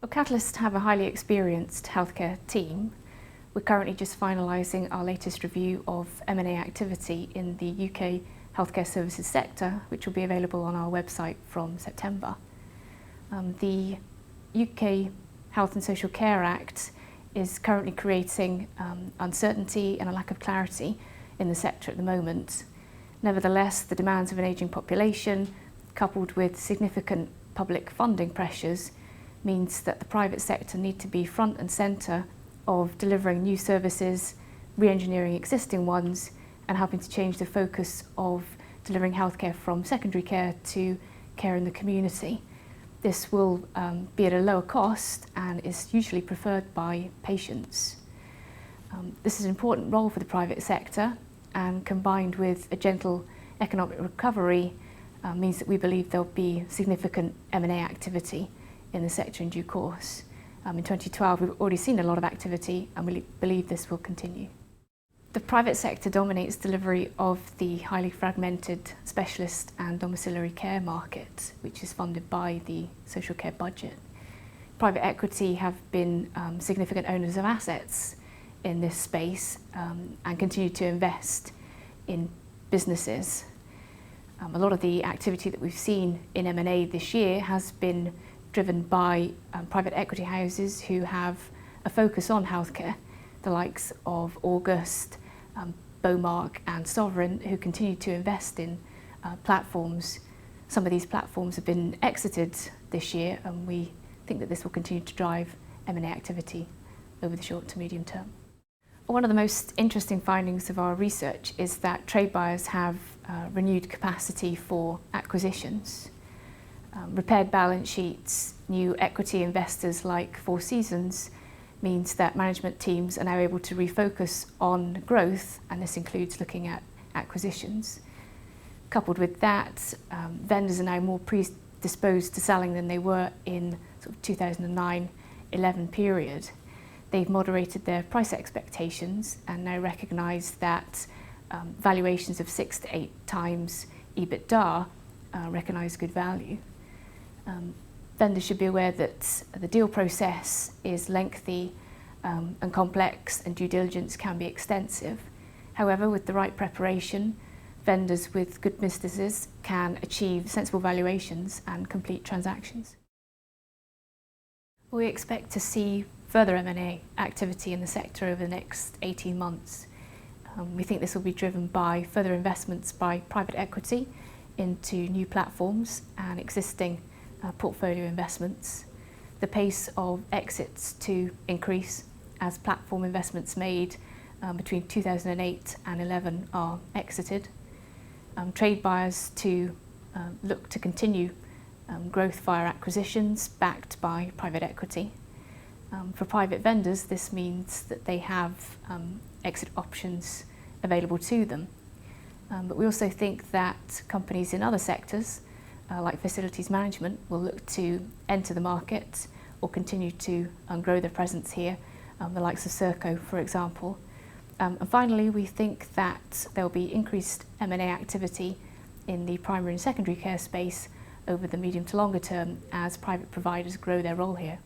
Well, Catalyst have a highly experienced healthcare team. We're currently just finalising our latest review of M&A activity in the UK healthcare services sector, which will be available on our website from September. The UK Health and Social Care Act is currently creating uncertainty and a lack of clarity in the sector at the moment. Nevertheless, the demands of an ageing population, coupled with significant public funding pressures, means that the private sector need to be front and centre of delivering new services, re-engineering existing ones, and helping to change the focus of delivering healthcare from secondary care to care in the community. This will be at a lower cost and is usually preferred by patients. This is an important role for the private sector, and combined with a gentle economic recovery means that we believe there will be significant M&A activity in the sector in due course. In 2012 we've already seen a lot of activity, and we believe this will continue. The private sector dominates delivery of the highly fragmented specialist and domiciliary care market, which is funded by the social care budget. Private equity have been significant owners of assets in this space and continue to invest in businesses. A lot of the activity that we've seen in M&A this year has been driven by private equity houses who have a focus on healthcare, the likes of August, Beaumark and Sovereign, who continue to invest in platforms. Some of these platforms have been exited this year, and we think that this will continue to drive M&A activity over the short to medium term. One of the most interesting findings of our research is that trade buyers have renewed capacity for acquisitions. Repaired balance sheets, new equity investors like Four Seasons means that management teams are now able to refocus on growth, and this includes looking at acquisitions. Coupled with that, vendors are now more predisposed to selling than they were in sort of 2009-11 period. They've moderated their price expectations and now recognise that valuations of 6 to 8 times EBITDA recognise good value. Vendors should be aware that the deal process is lengthy and complex, and due diligence can be extensive. However, with the right preparation, vendors with good businesses can achieve sensible valuations and complete transactions. We expect to see further M&A activity in the sector over the next 18 months. We think this will be driven by further investments by private equity into new platforms and existing portfolio investments. The pace of exits to increase as platform investments made between 2008 and 11 are exited. Trade buyers to look to continue growth via acquisitions backed by private equity. For private vendors, this means that they have exit options available to them. But we also think that companies in other sectors like facilities management will look to enter the market or continue to grow their presence here, the likes of Serco, for example. And finally, we think that there will be increased M&A activity in the primary and secondary care space over the medium to longer term as private providers grow their role here.